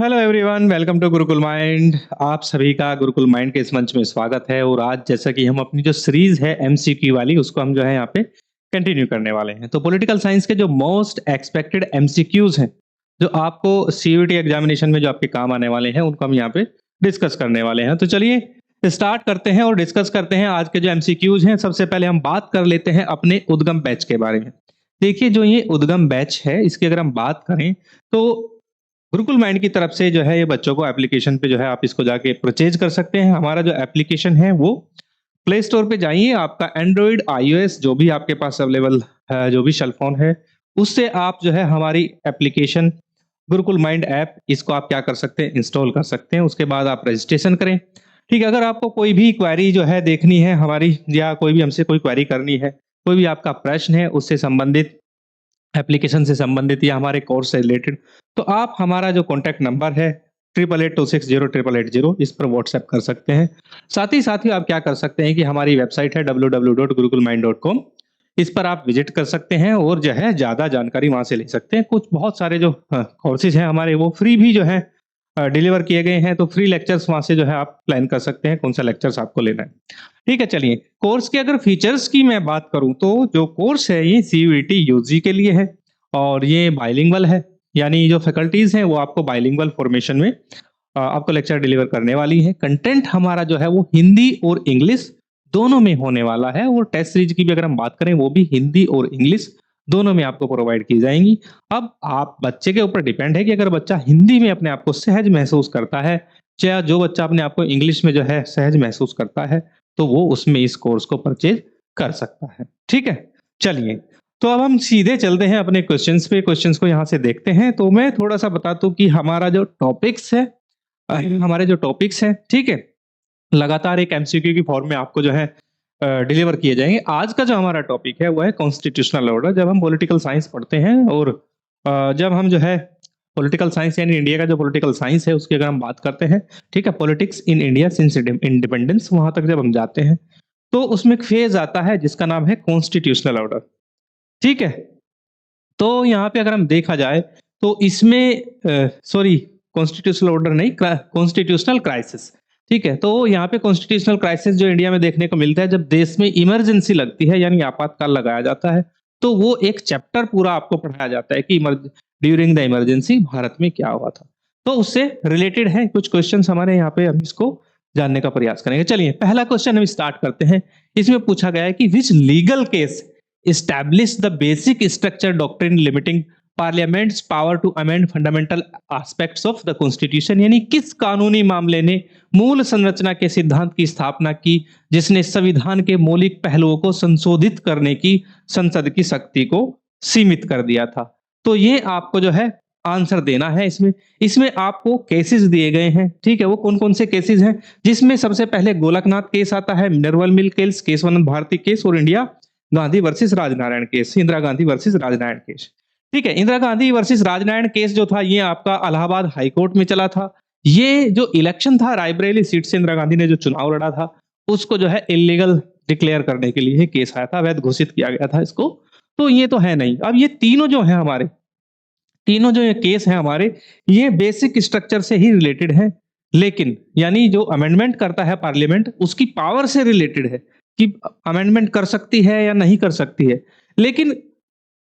Hello everyone, welcome to Gurukul mind. आप सभी का गुरुकुल माइंड के इस मंच में स्वागत है। और आज जैसा कि हम अपनी जो सीरीज है एमसीक्यू वाली, उसको हम जो है यहाँ पे कंटिन्यू करने वाले हैं। तो पॉलिटिकल साइंस के जो मोस्ट एक्सपेक्टेड एमसीक्यूज हैं, जो आपको सीयूईटी एग्जामिनेशन में जो आपके काम आने वाले हैं, उनको हम यहाँ पे डिस्कस करने वाले हैं। तो चलिए स्टार्ट करते हैं और डिस्कस करते हैं आज के जो एमसीक्यूज हैं। सबसे पहले हम बात कर लेते हैं अपने उद्गम बैच के बारे में। देखिए, जो ये उद्गम बैच है, इसकी अगर हम बात करें तो गुरुकुल माइंड की तरफ से जो है ये बच्चों को एप्लीकेशन पे जो है आप इसको जाके परचेज कर सकते हैं। हमारा जो एप्लीकेशन है वो प्ले स्टोर पे जाइए, आपका एंड्रॉइड आईओएस जो भी आपके पास अवेलेबल है, जो भी सेल फोन है, उससे आप जो है हमारी एप्लीकेशन गुरुकुल माइंड ऐप, इसको आप क्या कर सकते हैं, इंस्टॉल कर सकते हैं। उसके बाद आप रजिस्ट्रेशन करें। ठीक है, अगर आपको कोई भी क्वेरी जो है देखनी है हमारी, या कोई भी हमसे कोई क्वेरी करनी है, कोई भी आपका प्रश्न है उससे संबंधित, एप्लीकेशन से संबंधित या हमारे कोर्स से रिलेटेड, तो आप हमारा जो कॉन्टैक्ट नंबर है 8882608880, इस पर व्हाट्सएप कर सकते हैं। साथ ही आप क्या कर सकते हैं कि हमारी वेबसाइट है www.gurukulmind.com, इस पर आप विजिट कर सकते हैं और जो है ज़्यादा जानकारी वहाँ से ले सकते हैं। कुछ बहुत सारे जो कोर्सेज हैं हमारे, वो फ्री भी जो है डिलीवर किए गए हैं। तो फ्री लेक्चर्स वहाँ से जो है आप प्लान कर सकते हैं कौन सा लेक्चर्स आपको लेना है। ठीक है, चलिए कोर्स के अगर फीचर्स की मैं बात करूं तो जो कोर्स है ये सीयूईटी यूजी के लिए है और ये बाइलिंगुअल है। यानी जो फैकल्टीज हैं वो आपको बाइलिंगुअल फॉर्मेशन में आपको लेक्चर डिलीवर करने वाली है। कंटेंट हमारा जो है वो हिंदी और इंग्लिश दोनों में होने वाला है। और टेस्ट सीरीज की भी अगर हम बात करें, वो भी हिंदी और इंग्लिश दोनों में आपको प्रोवाइड की जाएंगी। अब आप बच्चे के ऊपर डिपेंड है कि अगर बच्चा हिंदी में अपने आप को सहज महसूस करता है, या जो बच्चा अपने आप को इंग्लिश में जो है सहज महसूस करता है, तो वो उसमें इस कोर्स को परचेज कर सकता है। ठीक है, चलिए तो अब हम सीधे चलते हैं अपने क्वेश्चंस पे। क्वेश्चंस को यहाँ से देखते हैं। तो मैं थोड़ा सा बता दूं कि हमारा जो टॉपिक्स है, हमारे जो टॉपिक्स हैं, ठीक है, लगातार एक एमसीक्यू की फॉर्म में आपको जो है डिलीवर किए जाएंगे। आज का जो हमारा टॉपिक है वो है कॉन्स्टिट्यूशनल ऑर्डर। जब हम पॉलिटिकल साइंस पढ़ते हैं और जब हम जो है पॉलिटिकल साइंस यानी इंडिया का जो पॉलिटिकल साइंस है उसकी अगर हम बात करते हैं, ठीक है, politics in India since independence, वहां तक जब हम जाते हैं तो उसमें एक फेज आता है जिसका नाम है कॉन्स्टिट्यूशनल ऑर्डर। ठीक है, तो यहाँ पे अगर हम देखा जाए तो इसमें सॉरी, कॉन्स्टिट्यूशनल ऑर्डर नहीं, कॉन्स्टिट्यूशनल क्राइसिस। ठीक है, तो यहाँ पे कॉन्स्टिट्यूशनल क्राइसिस जो इंडिया में देखने को मिलता है, जब देश में इमरजेंसी लगती है यानी आपातकाल लगाया जाता है, तो वो एक चैप्टर पूरा आपको पढ़ाया जाता है कि ड्यूरिंग द इमरजेंसी भारत में क्या हुआ था। तो उससे रिलेटेड है कुछ क्वेश्चंस हमारे यहाँ पे, हम इसको जानने का प्रयास करेंगे। चलिए पहला क्वेश्चन हम स्टार्ट करते हैं। इसमें पूछा गया है कि which legal case establish the basic structure doctrine limiting parliament's power to amend fundamental aspects of the constitution। यानी किस कानूनी मामले ने मूल संरचना के सिद्धांत की स्थापना की जिसने संविधान के मौलिक पहलुओं को संशोधित करने की संसद की शक्ति को सीमित कर दिया था। तो ये आपको जो है आंसर देना है। इसमें इसमें आपको केसेस दिए गए हैं। ठीक है, वो कौन कौन से केसेस हैं, जिसमें सबसे पहले गोलकनाथ केस आता है, Minerva mill case, Kesavananda Bharati case, और India Gandhi versus Rajnarayan case, Indira Gandhi versus Rajnarayan case. ठीक है, इंदिरा गांधी वर्सेस राजनारायण केस जो था ये आपका इलाहाबाद हाई कोर्ट में चला था। ये जो इलेक्शन था, रायबरेली सीट से इंदिरा गांधी ने जो चुनाव लड़ा था, उसको जो है इलीगल डिक्लेयर करने के लिए केस आया था, वैध घोषित किया गया था इसको। तो ये तो है नहीं। अब ये तीनों जो है हमारे, तीनों जो ये केस है हमारे, ये बेसिक स्ट्रक्चर से ही रिलेटेड है। लेकिन यानी जो अमेंडमेंट करता है पार्लियामेंट, उसकी पावर से रिलेटेड है कि अमेंडमेंट कर सकती है या नहीं कर सकती है। लेकिन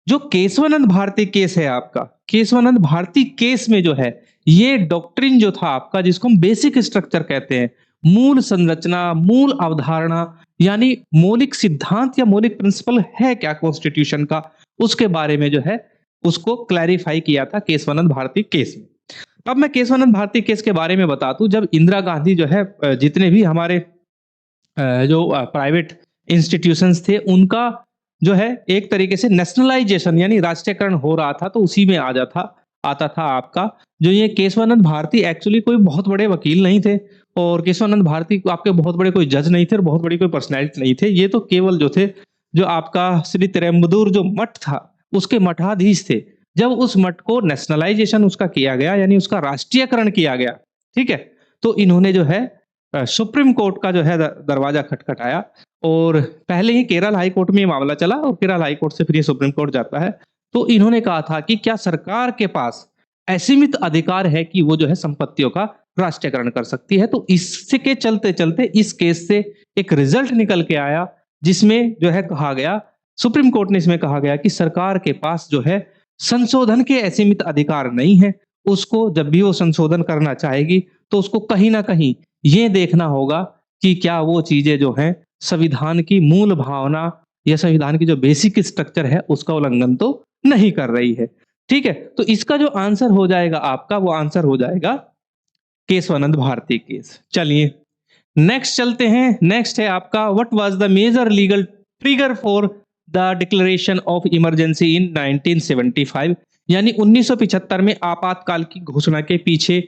जो केशवानंद भारती केस है आपका, केशवानंद भारती केस में जो है ये डॉक्ट्रिन जो था आपका, जिसको हम बेसिक स्ट्रक्चर कहते हैं, मूल संरचना, मूल अवधारणा, यानी मौलिक सिद्धांत या मौलिक प्रिंसिपल है क्या कॉन्स्टिट्यूशन का, उसके बारे में जो है उसको क्लैरिफाई किया था केशवानंद भारती केस में। अब मैं केशवानंद भारती केस के बारे में बता दूं, जब इंदिरा गांधी जो है जितने भी हमारे जो प्राइवेट इंस्टीट्यूशंस थे, उनका जो है एक तरीके से नेशनलाइजेशन यानी राष्ट्रीयकरण हो रहा था, तो उसी में आता था आपका जो ये केशवानंद भारती एक्चुअली कोई बहुत बड़े वकील नहीं थे, और केशवानंद भारती आपके बहुत बड़े कोई जज नहीं थे और बहुत बड़ी कोई पर्सनैलिटी नहीं थे। ये तो केवल जो थे, जो आपका श्री तिरुम्बदूर जो मठ था उसके मठाधीश थे। जब उस मठ को नेशनलाइजेशन उसका किया गया यानी उसका राष्ट्रीयकरण किया गया, ठीक है, तो इन्होंने जो है सुप्रीम कोर्ट का जो है दरवाजा खटखटाया, और पहले ही केरल हाई कोर्ट में ये मामला चला और केरल हाई कोर्ट से फिर ये सुप्रीम कोर्ट जाता है। तो इन्होंने कहा था कि क्या सरकार के पास असीमित अधिकार है कि वो जो है संपत्तियों का राष्ट्रीयकरण कर सकती है। तो इसके चलते चलते इस केस से एक रिजल्ट निकल के आया, जिसमें जो है कहा गया, सुप्रीम कोर्ट ने इसमें कहा गया कि सरकार के पास जो है संशोधन के असीमित अधिकार नहीं है। उसको जब भी वो संशोधन करना चाहेगी तो उसको कहीं ना कहीं ये देखना होगा कि क्या वो चीजें जो है संविधान की मूल भावना या संविधान की जो बेसिक स्ट्रक्चर है उसका उल्लंघन तो नहीं कर रही है। ठीक है, तो इसका जो आंसर हो जाएगा आपका, वो आंसर हो जाएगा केशवानंद भारती केस। चलिए नेक्स्ट चलते हैं। नेक्स्ट है आपका, what was the major legal trigger for the declaration of emergency in 1975, यानी 1975 में आपातकाल की घोषणा के पीछे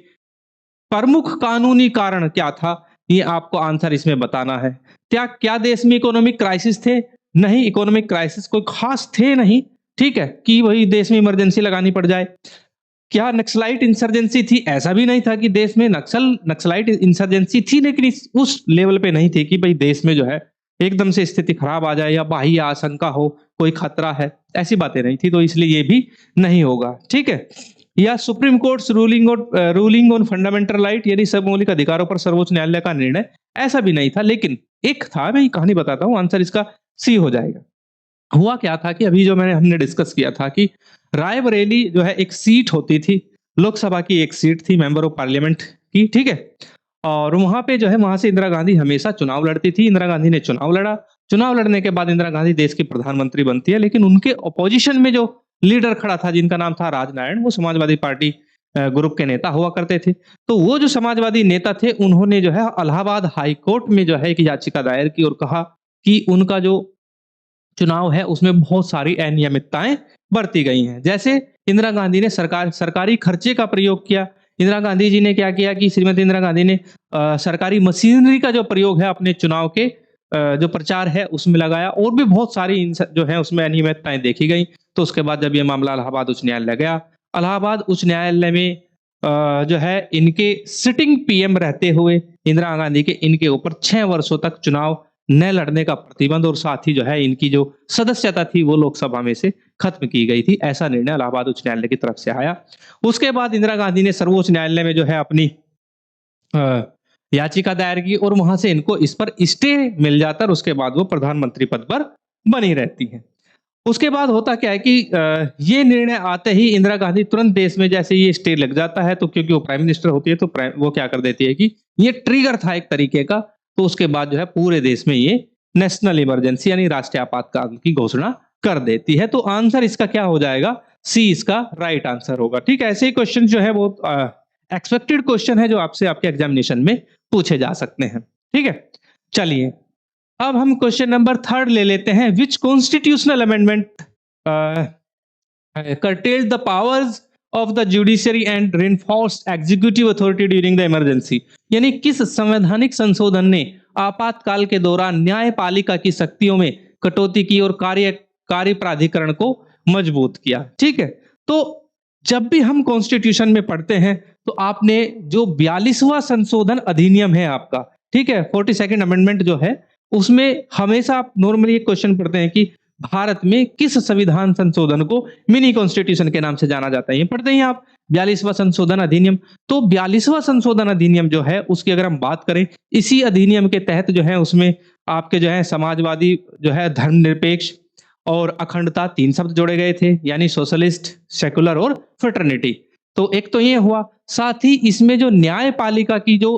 प्रमुख कानूनी कारण क्या था, ये आपको आंसर इसमें बताना है। क्या देश में इकोनॉमिक क्राइसिस थे? नहीं, इकोनॉमिक क्राइसिस कोई खास थे नहीं, ठीक है, कि वही देश में इमरजेंसी लगानी पड़ जाए। क्या नक्सलाइट इंसर्जेंसी थी? ऐसा भी नहीं था कि देश में नक्सलाइट इंसर्जेंसी थी, लेकिन उस लेवल पे नहीं थी कि भाई देश में जो है एकदम से स्थिति खराब आ जाए या बाह्य आशंका हो, कोई खतरा है, ऐसी बातें नहीं थी, तो इसलिए ये भी नहीं होगा। ठीक है, या supreme court ruling on fundamental right, यानी सब मौलिक अधिकारों पर सर्वोच्च न्यायालय का निर्णय, ऐसा भी नहीं था। लेकिन एक था, मैं ये कहानी बताता हूँ, आंसर इसका सी हो जाएगा। हुआ क्या था कि अभी जो हमने डिस्कस किया था कि रायबरेली जो है एक सीट होती थी, लोकसभा की एक सीट थी मेंबर ऑफ पार्लियामेंट की, ठीक है, और वहां पे जो है वहां से इंदिरा गांधी हमेशा चुनाव लड़ती थी। इंदिरा गांधी ने चुनाव लड़ा, चुनाव लड़ने के बाद इंदिरा गांधी देश की प्रधानमंत्री बनती है, लेकिन उनके अपोजिशन में जो लीडर खड़ा था जिनका नाम था राजनारायण, वो समाजवादी पार्टी ग्रुप के नेता हुआ करते थे। तो वो जो समाजवादी नेता थे, उन्होंने जो है इलाहाबाद हाई कोर्ट में जो है एक याचिका दायर की और कहा कि उनका जो चुनाव है उसमें बहुत सारी अनियमितताएं बरती गई हैं। जैसे इंदिरा गांधी ने सरकारी खर्चे का प्रयोग किया। इंदिरा गांधी जी ने क्या किया कि श्रीमती इंदिरा गांधी ने सरकारी मशीनरी का जो प्रयोग है अपने चुनाव के जो प्रचार है उसमें लगाया, और भी बहुत सारी जो है उसमें अनियमितताएं देखी गई। तो उसके बाद जब ये मामला इलाहाबाद उच्च न्यायालय गया, इलाहाबाद उच्च न्यायालय में जो है इनके सिटिंग पीएम रहते हुए इंदिरा गांधी के इनके ऊपर 6 वर्षों तक चुनाव न लड़ने का प्रतिबंध, और साथ ही जो है इनकी जो सदस्यता थी वो लोकसभा में से खत्म की गई थी। ऐसा निर्णय इलाहाबाद उच्च न्यायालय की तरफ से आया। उसके बाद इंदिरा गांधी ने सर्वोच्च न्यायालय में जो है अपनी याचिका दायर की, और वहां से इनको इस पर स्टे मिल जाता है, और उसके बाद वो प्रधानमंत्री पद पर बनी रहती है। उसके बाद होता क्या है कि ये निर्णय आते ही इंदिरा गांधी तुरंत देश में जैसे ये स्टे लग जाता है, तो क्योंकि वो प्राइम मिनिस्टर होती है, तो वो क्या कर देती है कि ये ट्रिगर था एक तरीके का। तो उसके बाद जो है पूरे देश में ये नेशनल इमरजेंसी यानी राष्ट्रीय आपातकाल की घोषणा कर देती है। तो आंसर इसका क्या हो जाएगा? सी इसका राइट आंसर होगा। ठीक है, ऐसे ही क्वेश्चन जो है वो एक्सपेक्टेड क्वेश्चन है जो आपसे आपके एग्जामिनेशन में पूछे जा सकते हैं। ठीक है, चलिए अब हम क्वेश्चन नंबर 3 ले लेते हैं। Which constitutional amendment curtailed the powers of the judiciary and reinforced executive authority during the emergency, यानी किस संवैधानिक संशोधन ने आपातकाल के दौरान न्यायपालिका की शक्तियों में कटौती की और कार्य प्राधिकरण को मजबूत किया। ठीक है, तो जब भी हम कॉन्स्टिट्यूशन में पढ़ते हैं तो आपने जो 42वां संशोधन अधिनियम है आपका, ठीक है, 42nd अमेंडमेंट जो है, उसमें हमेशा आप नॉर्मली एक क्वेश्चन पढ़ते हैं कि भारत में किस संविधान संशोधन को मिनी कॉन्स्टिट्यूशन के नाम से जाना जाता है। ये पढ़ते हैं आप 42वां संशोधन अधिनियम। तो 42वां संशोधन अधिनियम जो है उसकी अगर हम बात करें, इसी अधिनियम के तहत जो है उसमें आपके जो है समाजवादी जो है धर्मनिरपेक्ष और अखंडता 3 शब्द जोड़े गए थे, यानी सोशलिस्ट, सेकुलर और फ्रेटर्निटी। तो एक तो ये हुआ, साथ ही इसमें जो न्यायपालिका की जो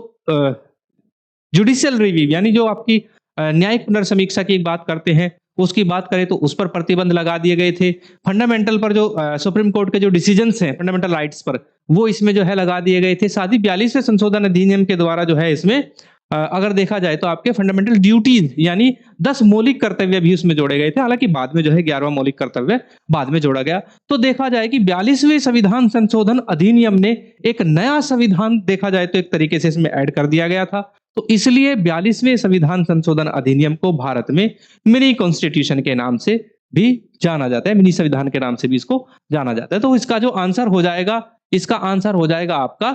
जुडिशियल रिव्यू यानी जो आपकी न्यायिक पुनर्समीक्षा की बात करते हैं, उसकी बात करें तो उस पर प्रतिबंध लगा दिए गए थे। फंडामेंटल पर जो सुप्रीम कोर्ट के जो डिसीजंस हैं फंडामेंटल राइट्स पर, वो इसमें जो है लगा दिए गए थे। साथ ही 42वें संशोधन अधिनियम के द्वारा जो है इसमें अगर देखा जाए तो आपके फंडामेंटल ड्यूटीज यानी 10 मौलिक कर्तव्य भी उसमें जोड़े गए थे। हालांकि बाद में जो है 11वां मौलिक कर्तव्य बाद में जोड़ा गया। तो देखा जाए कि 42वें संविधान संशोधन अधिनियम ने एक नया संविधान देखा जाए तो एक तरीके से इसमें ऐड कर दिया गया था। तो इसलिए 42वें संविधान संशोधन अधिनियम को भारत में मिनी कॉन्स्टिट्यूशन के नाम से भी जाना जाता है, मिनी संविधान के नाम से भी इसको जाना जाता है। तो इसका जो आंसर हो जाएगा, इसका आंसर हो जाएगा आपका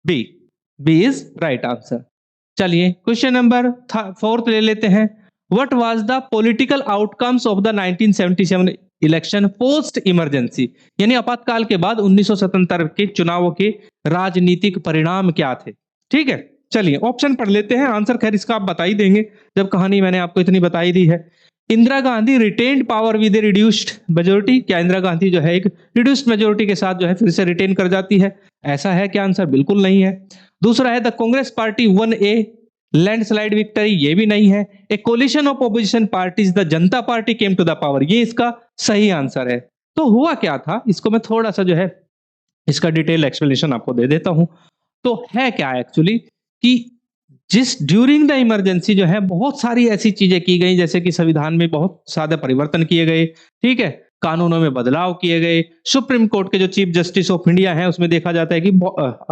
B. B is right answer. चलिए क्वेश्चन नंबर 4 ले लेते हैं। What was the political outcomes of the 1977 election post emergency, यानी आपातकाल के बाद 1977 के चुनावों के राजनीतिक परिणाम क्या थे। ठीक है, चलिए ऑप्शन पढ़ लेते हैं, आंसर खैर इसका आप बता ही देंगे जब कहानी मैंने आपको इतनी बताई दी है। Indira Gandhi retained power with A reduced majority, क्या इंदिरा गांधी जो है एक रिड्यूस्ड मेजोरिटी के साथ जो है फिर से रिटेन कर जाती है? ऐसा है क्या आंसर? बिल्कुल नहीं है। दूसरा है the Congress party won a landslide victory, ये भी नहीं है। A coalition of opposition parties the Janata party came to the power, ये इसका सही आंसर है। तो हुआ क्या था, इसको मैं थोड़ा सा जो है इसका डिटेल एक्सप्लेनेशन आपको दे देता हूं। तो है क्या एक्चुअली कि जिस ड्यूरिंग द इमरजेंसी जो है बहुत सारी ऐसी चीजें की गई, जैसे कि संविधान में बहुत सारे परिवर्तन किए गए, ठीक है, कानूनों में बदलाव किए गए। सुप्रीम कोर्ट के जो चीफ जस्टिस ऑफ इंडिया हैं उसमें देखा जाता है कि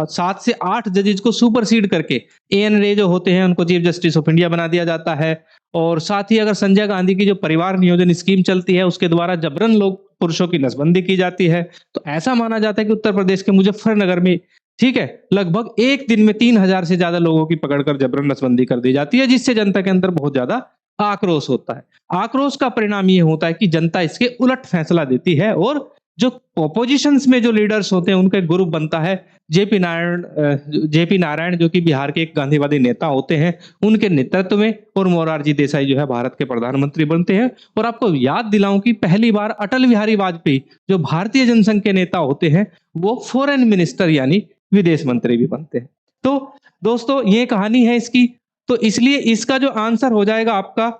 7 से 8 जजेस को सुपरसीड करके एएन रे जो होते हैं उनको चीफ जस्टिस ऑफ इंडिया बना दिया जाता है। और साथ ही अगर संजय गांधी की जो परिवार नियोजन स्कीम चलती है उसके द्वारा जबरन लोग पुरुषों की नसबंदी की जाती है। तो ऐसा माना जाता है कि उत्तर प्रदेश के मुजफ्फरनगर में, ठीक है, लगभग एक दिन में 3000 से ज्यादा लोगों की पकड़कर जबरन नसबंदी कर दी जाती है, जिससे जनता के अंदर बहुत ज्यादा आक्रोश होता है। आक्रोश का परिणाम ये होता है कि जनता इसके उलट फैसला देती है और जो ऑपोजिशंस में जो लीडर्स होते हैं उनका एक ग्रुप बनता है। जेपी नारायण जो कि बिहार के एक गांधीवादी नेता होते हैं, उनके नेतृत्व में, और मोरारजी देसाई जो है भारत के प्रधानमंत्री बनते हैं। और आपको याद दिलाऊं कि पहली बार अटल बिहारी वाजपेयी जो भारतीय जनसंघ के नेता होते हैं वो फॉरेन मिनिस्टर यानी विदेश मंत्री भी बनते हैं। तो दोस्तों ये कहानी है इसकी। तो इसलिए इसका जो आंसर हो जाएगा आपका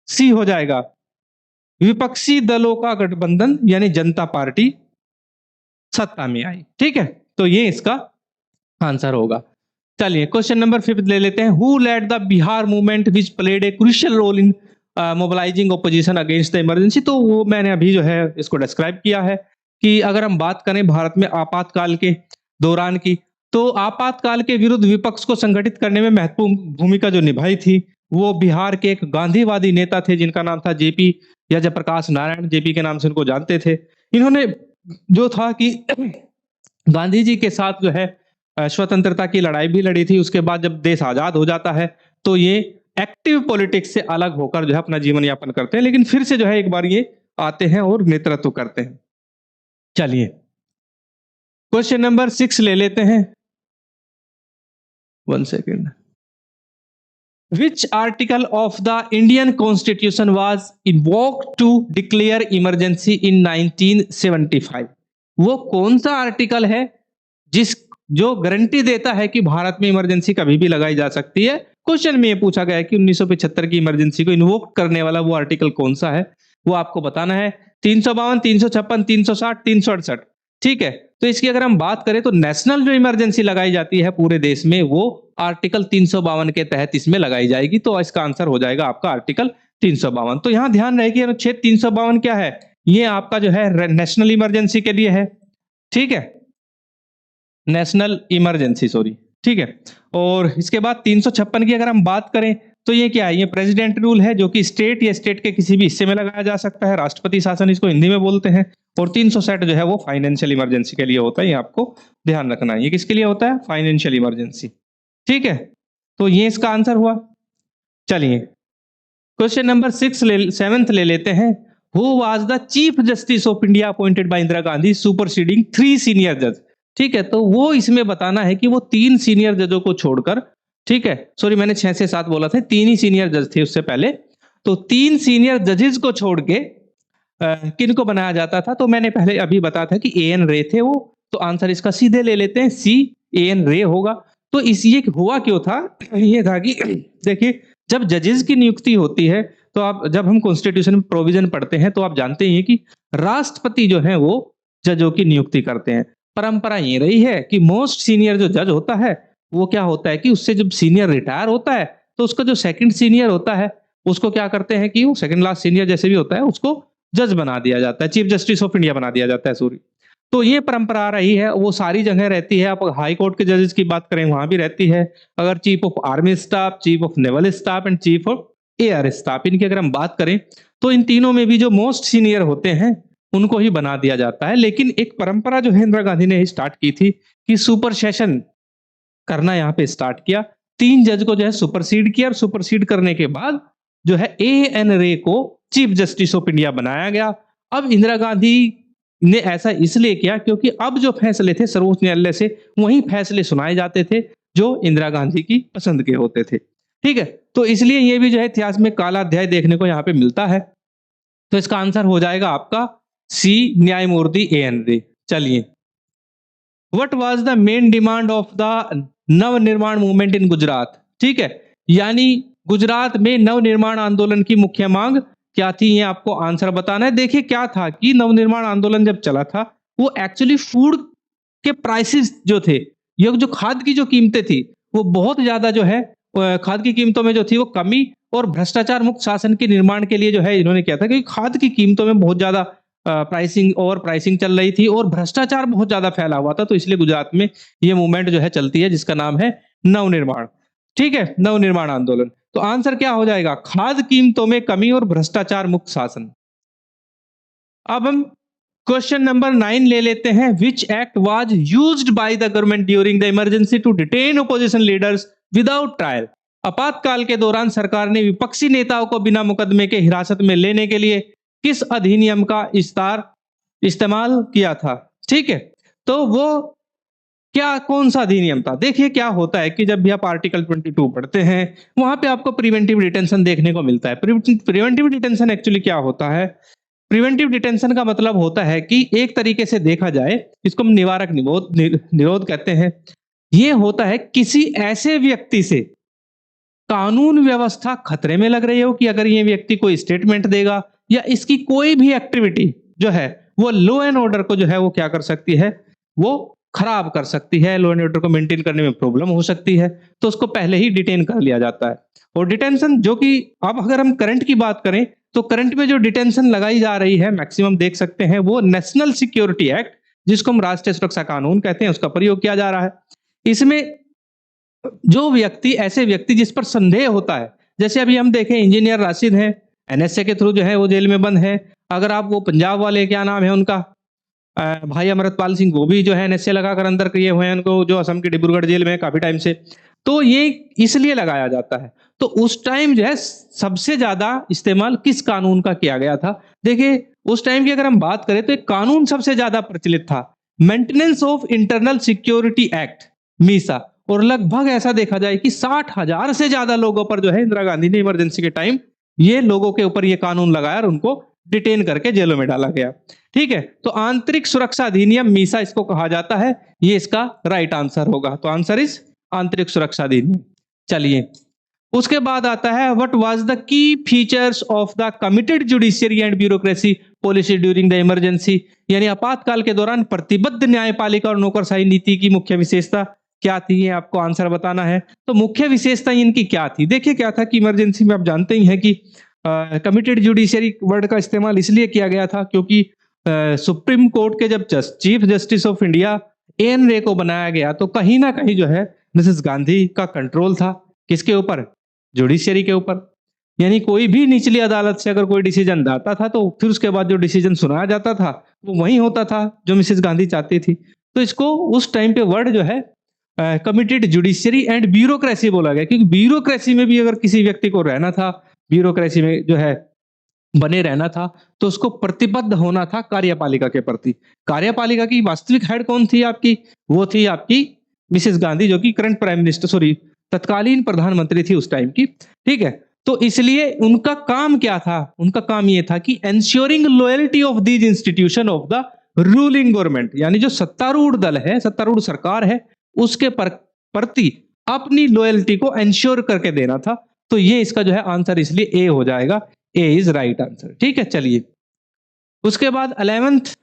सी हो जाएगा, विपक्षी दलों का गठबंधन यानी जनता पार्टी सत्ता में आई। ठीक है, तो ये इसका आंसर होगा। चलिए क्वेश्चन नंबर 5 ले लेते हैं। Who led the Bihar movement which played a crucial role in mobilizing opposition against the emergency? तो वो मैंने अभी जो है इसको डिस्क्राइब किया है कि अगर हम बात करें भारत में आपातकाल के दौरान की, तो आपातकाल के विरुद्ध विपक्ष को संगठित करने में महत्वपूर्ण भूमिका जो निभाई थी वो बिहार के एक गांधीवादी नेता थे जिनका नाम था जेपी या जयप्रकाश नारायण, जेपी के नाम से उनको जानते थे। इन्होंने जो था कि गांधी जी के साथ जो है स्वतंत्रता की लड़ाई भी लड़ी थी। उसके बाद जब देश आजाद हो जाता है तो ये एक्टिव पॉलिटिक्स से अलग होकर जो है अपना जीवन यापन करते हैं, लेकिन फिर से जो है एक बार ये आते हैं और नेतृत्व करते हैं। चलिए क्वेश्चन नंबर 6 ले लेते हैं। 1 second. Which article of the Indian Constitution was invoked to declare emergency in 1975? वो कौन सा आर्टिकल है जो गारंटी देता है कि भारत में इमरजेंसी कभी भी लगाई जा सकती है? क्वेश्चन में ये पूछा गया है कि 1975 की इमरजेंसी को इन्वोक करने वाला वो आर्टिकल कौन सा है, वो आपको बताना है। 352, 356, 360, 368। ठीक है, तो इसकी अगर हम बात करें तो नेशनल जो इमरजेंसी लगाई जाती है पूरे देश में वो आर्टिकल 352 के तहत इसमें लगाई जाएगी। तो इसका आंसर हो जाएगा आपका आर्टिकल 352। तो यहां ध्यान रहे कि अनुच्छेद 352 क्या है, ये आपका जो है नेशनल इमरजेंसी के लिए है। ठीक है, नेशनल इमरजेंसी, सॉरी। ठीक है, और इसके बाद 356 की अगर हम बात करें तो ये क्या है, ये प्रेसिडेंट रूल है जो कि स्टेट या स्टेट के किसी भी हिस्से में लगाया जा सकता है, राष्ट्रपति शासन इसको हिंदी में बोलते हैं। और 360 जो है वो फाइनेंशियल इमरजेंसी के लिए होता है, ये आपको ध्यान रखना है। ये किसके लिए होता है? Financial emergency. ठीक है, तो ये इसका आंसर हुआ। चलिए क्वेश्चन नंबर 7 ले लेते हैं। Who was the chief justice of India appointed by Indira Gandhi superseding 3 senior जज? ठीक है, तो वो इसमें बताना है कि वो 3 सीनियर जजों को छोड़कर, ठीक है, सॉरी मैंने 6 से 7 बोला था, 3 ही सीनियर जज थे उससे पहले। तो 3 सीनियर जजेस को छोड़ के किनको बनाया जाता था? तो मैंने पहले अभी बताया था कि एएन रे थे वो। तो आंसर इसका सीधे ले लेते हैं, सी एएन रे होगा। तो इस ये हुआ क्यों था, ये था कि देखिए जब जजेस की नियुक्ति होती है तो आप जब हम कॉन्स्टिट्यूशन में प्रोविजन पढ़ते हैं तो आप जानते हैं कि राष्ट्रपति जो है वो जजों की नियुक्ति करते हैं। परंपरा ये रही है कि मोस्ट सीनियर जो जज होता है वो क्या होता है कि उससे जब सीनियर रिटायर होता है तो उसका जो सेकंड सीनियर होता है उसको क्या करते हैं कि वो सेकंड लास्ट सीनियर जैसे भी होता है उसको जज बना दिया जाता है, चीफ जस्टिस ऑफ इंडिया बना दिया जाता है, सॉरी। तो ये परंपरा रही है, वो सारी जगह रहती है। आप हाई कोर्ट के जजेस की बात करें वहां भी रहती है। अगर chief of army staff, chief of naval staff and chief of air staff, इनकी अगर हम बात करें तो इन तीनों में भी जो मोस्ट सीनियर होते हैं उनको ही बना दिया जाता है। लेकिन एक परंपरा जो है इंदिरा गांधी ने स्टार्ट की थी कि सुपर सेशन करना यहाँ पे स्टार्ट किया। 3 जज को जो है सुपरसीड किया और सुपरसीड करने के बाद जो है एएन रे को चीफ जस्टिस ऑफ इंडिया बनाया गया। अब इंदिरा गांधी ने ऐसा इसलिए किया क्योंकि अब जो फैसले थे सर्वोच्च न्यायालय से वही फैसले सुनाए जाते थे जो इंदिरा गांधी की पसंद के होते थे। ठीक है? तो इसलिए ये भी जो है इतिहास में काला अध्याय देखने को यहाँ पे मिलता है। तो इसका आंसर हो जाएगा आपका सी, न्यायमूर्ति एएन रे। चलिए, what was the main demand of the Navnirman movement in Gujarat? ठीक है, यानी गुजरात में नवनिर्माण आंदोलन की मुख्य मांग क्या थी, ये आपको आंसर बताना है। देखिए क्या था कि नवनिर्माण आंदोलन जब चला था वो एक्चुअली फूड के प्राइसेस जो थे, ये जो खाद्य की जो कीमतें थी वो बहुत ज्यादा जो है खाद्य की कीमतों में जो थी वो कमी और भ्रष्टाचार मुक्त शासन के निर्माण के लिए जो है इन्होंने किया था कि खाद्य की कीमतों में बहुत ज्यादा ओवर प्राइसिंग चल रही थी और भ्रष्टाचार बहुत ज्यादा फैला हुआ था। तो इसलिए गुजरात में ये मूवमेंट जो है चलती है जिसका नाम है नवनिर्माण। ठीक है, नवनिर्माण आंदोलन। तो आंसर क्या हो जाएगा? खाद्य कीमतों में कमी और भ्रष्टाचार मुक्त शासन। अब हम क्वेश्चन नंबर 9 ले लेते हैं। Which act was used by the government during the emergency to detain opposition leaders without trial? आपातकाल के दौरान सरकार ने विपक्षी नेताओं को बिना मुकदमे के हिरासत में लेने के लिए किस अधिनियम का इस्तेमाल किया था? ठीक है, तो वो क्या कौन सा अधिनियम था? देखिए क्या होता है कि जब भी आप आर्टिकल 22 पढ़ते हैं वहां पे आपको प्रिवेंटिव डिटेंशन देखने को मिलता है। प्रिवेंटिव डिटेंशन एक्चुअली क्या होता है? प्रिवेंटिव डिटेंशन का मतलब होता है कि एक तरीके से देखा जाए, इसको हम निवारक निरोध कहते हैं। ये होता है किसी ऐसे व्यक्ति से कानून व्यवस्था खतरे में लग रही हो कि अगर ये व्यक्ति कोई स्टेटमेंट देगा या इसकी कोई भी एक्टिविटी जो है वो लॉ एंड ऑर्डर को जो है वो क्या कर सकती है, वो खराब कर सकती है, लॉ एंड ऑर्डर को मेंटेन करने में प्रॉब्लम हो सकती है, तो उसको पहले ही डिटेन कर लिया जाता है। और डिटेंशन जो कि अब अगर हम करंट की बात करें तो करंट में जो डिटेंशन लगाई जा रही है मैक्सिमम देख सकते हैं वो नेशनल सिक्योरिटी एक्ट, जिसको हम राष्ट्रीय सुरक्षा कानून कहते हैं, उसका प्रयोग किया जा रहा है। इसमें जो व्यक्ति, ऐसे व्यक्ति जिस पर संदेह होता है, जैसे अभी हम देखें इंजीनियर राशिद हैं, एनएसए के थ्रू जो है वो जेल में बंद है। अगर आप वो पंजाब वाले, क्या नाम है उनका, भाई अमृतपाल सिंह, वो भी जो है एनएसए लगाकर अंदर किए हुए हैं उनको, जो असम के डिब्रूगढ़ जेल में है काफी टाइम से। तो ये इसलिए लगाया जाता है। तो उस टाइम जो है सबसे ज्यादा इस्तेमाल किस कानून का किया गया था? देखिए उस टाइम की अगर हम बात करें तो एक कानून सबसे ज्यादा प्रचलित था, maintenance of internal security act, Misa. और लगभग ऐसा देखा जाए कि 60,000 से ज्यादा लोगों पर जो है इंदिरा गांधी ने इमरजेंसी के टाइम ये लोगों के ऊपर ये कानून लगाया और उनको डिटेन करके जेलों में डाला गया। ठीक है, तो आंतरिक सुरक्षा अधिनियम, मीसा इसको कहा जाता है, ये इसका राइट आंसर होगा। तो आंसर इज आंतरिक सुरक्षा अधिनियम। चलिए, उसके बाद आता है व्हाट वाज द की features of the committed judiciary and bureaucracy policy during the emergency? यानी आपातकाल के दौरान प्रतिबद्ध न्यायपालिका और नौकरशाही नीति की मुख्य विशेषता क्या थी, ये आपको आंसर बताना है। तो मुख्य विशेषता इनकी क्या थी? देखिए क्या था कि इमरजेंसी में आप जानते ही हैं कि कमिटेड जुडिशियरी वर्ड का इस्तेमाल इसलिए किया गया था क्योंकि सुप्रीम कोर्ट के जब chief justice of India N Ray को बनाया गया तो कहीं ना कहीं जो है मिसेस गांधी का कंट्रोल था किसके ऊपर? जुडिशियरी के ऊपर। यानी कोई भी निचली अदालत से अगर कोई डिसीजन आता था तो फिर उसके बाद जो डिसीजन सुनाया जाता था वो वही होता था जो मिसेस गांधी चाहती थी। तो इसको उस टाइम पे वर्ड जो है कमिटेड जुडिशियरी एंड ब्यूरोक्रेसी बोला गया, क्योंकि ब्यूरोक्रेसी में भी अगर किसी व्यक्ति को रहना था, ब्यूरोक्रेसी में जो है बने रहना था, तो उसको प्रतिबद्ध होना था कार्यपालिका के प्रति। कार्यपालिका की वास्तविक हेड कौन थी आपकी? वो थी आपकी मिसेस गांधी, जो कि करंट प्राइम मिनिस्टर, सॉरी तत्कालीन प्रधानमंत्री थी उस टाइम की। ठीक है, तो इसलिए उनका काम क्या था? उनका काम ये था कि ensuring loyalty of these institution of the ruling government, यानी जो सत्तारूढ़ दल है, सत्तारूढ़ सरकार है, उसके प्रति अपनी लॉयल्टी को एंश्योर करके देना था। तो ये इसका जो है आंसर इसलिए ए हो जाएगा, ए इज राइट आंसर। ठीक है, चलिए उसके बाद 11th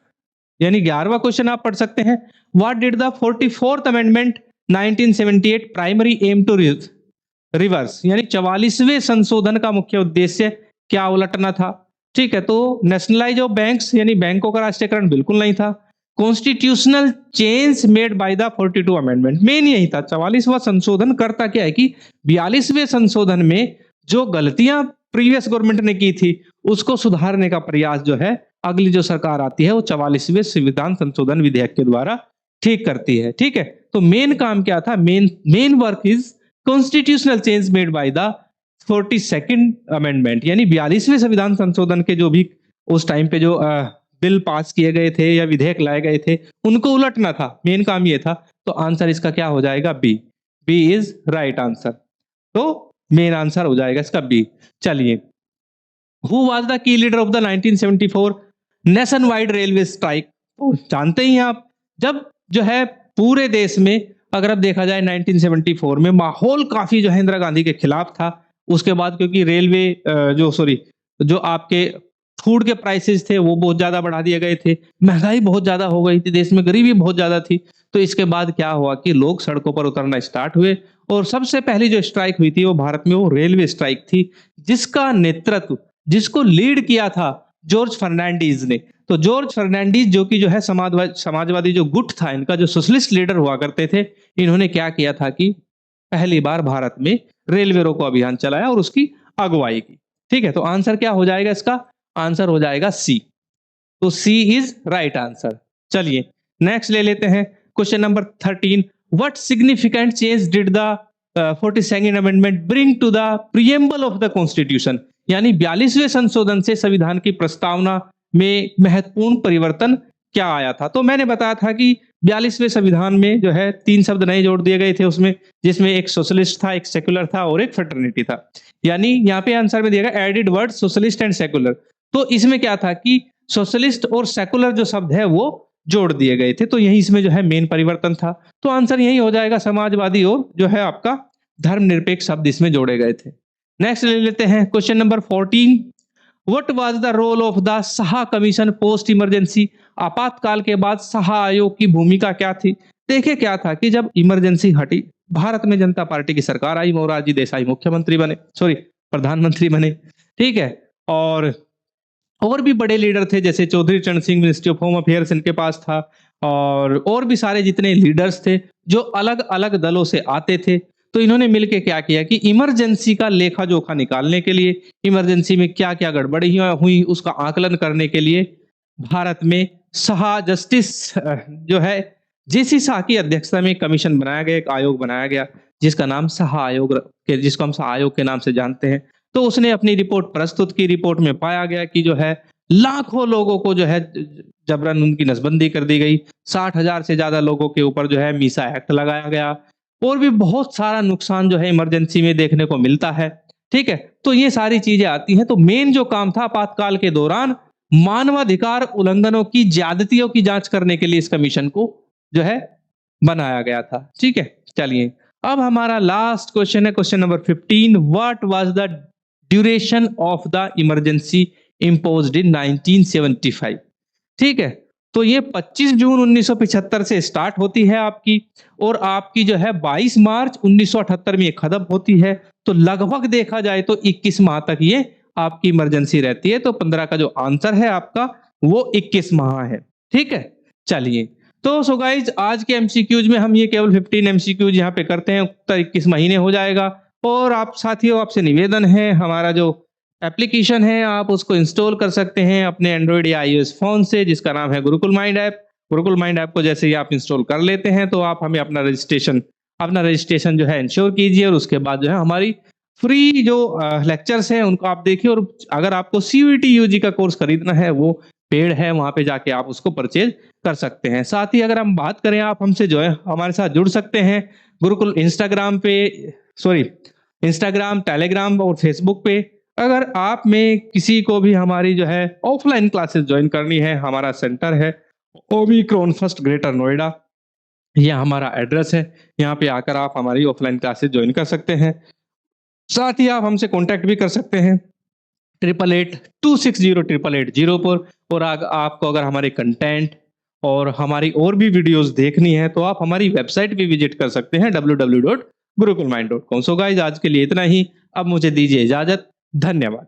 यानी 11वां क्वेश्चन आप पढ़ सकते हैं। What did the 44th amendment 1978 primary aim to reverse? यानी 44वें संशोधन का मुख्य उद्देश्य क्या उलटना था? ठीक है, तो नेशनलाइज ऑफ बैंक्स, यानी बैंकों का राष्ट्रीयकरण बिल्कुल नहीं था। Constitutional change made by the 42 amendment, main यही था। 44वां संशोधन करता क्या है कि 42वें संशोधन में जो गलतियां प्रीवियस गवर्नमेंट ने की थी उसको सुधारने का प्रयास जो है अगली जो सरकार आती है वो 44वें संविधान संशोधन विधेयक के द्वारा ठीक करती है। ठीक है, तो मेन काम क्या था? Main work is constitutional change made by the 42nd amendment, यानी 42वें संविधान संशोधन के जो भी उस टाइम पे जो बिल पास किए गए थे या विधेयक लाए गए थे, उनको उलटना था, मेन काम ये था। तो आंसर इसका क्या हो जाएगा? B. B is right answer. तो मेन आंसर हो जाएगा इसका बी। चलिए, who was the key leader of the 1974 nationwide railway strike? तो जानते ही हैं आप, जब जो है पूरे देश में अगर अब देखा जाए 1974 में माहौल काफी जो है इंदिरा गांधी के खिलाफ था। उसके बाद क्योंकि रेलवे जो आपके फूड के प्राइसेस थे वो बहुत ज्यादा बढ़ा दिए गए थे, महंगाई बहुत ज्यादा हो गई थी, देश में गरीबी बहुत ज्यादा थी। तो इसके बाद क्या हुआ कि लोग सड़कों पर उतरना स्टार्ट हुए, और सबसे पहली जो स्ट्राइक हुई थी वो भारत में वो रेलवे स्ट्राइक थी, जिसका नेतृत्व, जिसको लीड किया था जॉर्ज फर्नांडीज ने। तो जॉर्ज फर्नांडीज जो कि जो है समाजवादी जो गुट था इनका, जो सोशलिस्ट लीडर हुआ करते थे, इन्होंने क्या किया था कि पहली बार भारत में रेलवे रोको अभियान चलाया और उसकी अगुवाई की। ठीक है, तो आंसर क्या हो जाएगा इसका? आंसर हो जाएगा सी। तो सी इज राइट आंसर। चलिए नेक्स्ट ले लेते हैं question number 13। What significant change did the 42nd amendment bring to the preamble of the constitution? यानी 42वें संशोधन से संविधान की प्रस्तावना में महत्वपूर्ण परिवर्तन क्या आया था? तो मैंने बताया था कि 42वें संविधान में जो है 3 शब्द नए जोड़ दिए गए थे उसमें, जिसमें एक सोशलिस्ट था, एक सेकुलर था और एक फ्रेटर्निटी था। यानी यहाँ पे आंसर में दिया गया added word socialist and secular. तो इसमें क्या था कि सोशलिस्ट और सेकुलर जो शब्द है वो जोड़ दिए गए थे, तो यही इसमें जो है मेन परिवर्तन था। तो आंसर यही हो जाएगा, समाजवादी और जो है आपका धर्मनिरपेक्ष शब्द इसमें जोड़े गए थे। नेक्स्ट ले लेते हैं question number 14। What was the role of the Saha commission post emergency? आपातकाल के बाद साहा आयोग की भूमिका क्या थी? देखिए क्या था कि जब इमरजेंसी हटी, भारत में जनता पार्टी की सरकार आई, मोरारजी देसाई मुख्यमंत्री बने, सॉरी प्रधानमंत्री बने। ठीक है, और भी बड़े लीडर थे, जैसे चौधरी चरण Singh ministry of home affairs इनके पास था, और भी सारे जितने लीडर्स थे जो अलग अलग दलों से आते थे। तो इन्होंने मिलकर क्या किया कि इमरजेंसी का लेखा जोखा निकालने के लिए, इमरजेंसी में क्या क्या गड़बड़ी हुई उसका आकलन करने के लिए भारत में शाह जस्टिस जो है जेसी शाह की अध्यक्षता में एक कमीशन बनाया गया, एक आयोग बनाया गया, जिसका नाम शाह आयोग जिसको हम शाह आयोग के नाम से जानते हैं। तो उसने अपनी रिपोर्ट प्रस्तुत की। रिपोर्ट में पाया गया कि जो है लाखों लोगों को जो है जबरन उनकी नसबंदी कर दी गई, 60,000 से ज्यादा लोगों के ऊपर जो है मीसा एक्ट लगाया गया, और भी बहुत सारा नुकसान जो है इमरजेंसी में देखने को मिलता है। ठीक है, तो ये सारी चीजें आती हैं। तो मेन जो काम था आपातकाल के दौरान मानवाधिकार उल्लंघनों की, ज्यादतियों की जांच करने के लिए इस कमीशन को जो है बनाया गया था। ठीक है, चलिए अब हमारा लास्ट क्वेश्चन है question number 15। What was the duration of the emergency imposed इन 1975? ठीक है, तो ये 25 जून 1975 से स्टार्ट होती है आपकी, और आपकी जो है 22 मार्च 1978 में ये खत्म होती है। तो लगभग देखा जाए तो 21 माह तक ये आपकी इमरजेंसी रहती है। तो 15 का जो आंसर है आपका वो 21 माह है। ठीक है, चलिए तो सो गाइज आज के एमसीक्यूज में हम ये केवल 15 एमसीक्यूज यहाँ पे करते हैं, उत्तर 21 महीने हो जाएगा। और आप साथियों, आपसे निवेदन है, हमारा जो एप्लीकेशन है आप उसको इंस्टॉल कर सकते हैं अपने एंड्रॉइड या आईओएस फोन से, जिसका नाम है Gurukul mind app. Gurukul mind app को जैसे ही आप इंस्टॉल कर लेते हैं तो आप हमें अपना रजिस्ट्रेशन जो है इंश्योर कीजिए, और उसके बाद जो है हमारी फ्री जो लेक्चर्स हैं उनको आप देखिए। और अगर आपको सीयूईटी यूजी का कोर्स खरीदना है वो पेड है, वहां पे जाके आप उसको परचेज कर सकते हैं। साथ ही अगर हम बात करें, आप हमसे जो है हमारे साथ जुड़ सकते हैं गुरुकुल इंस्टाग्राम, टेलीग्राम और फेसबुक पे। अगर आप में किसी को भी हमारी जो है ऑफलाइन क्लासेस ज्वाइन करनी है, हमारा सेंटर है ओमिक्रॉन फर्स्ट ग्रेटर नोएडा, यह हमारा एड्रेस है। यहाँ पे आकर आप हमारी ऑफलाइन क्लासेस ज्वाइन कर सकते हैं। साथ ही आप हमसे कांटेक्ट भी कर सकते हैं 8882608880 पर। और आपको अगर हमारे कंटेंट और हमारी और भी वीडियोस देखनी है तो आप हमारी वेबसाइट भी विजिट कर सकते हैं www.gurukulmind.com। सो गाइस आज के लिए इतना ही, अब मुझे दीजिए इजाजत, धन्यवाद।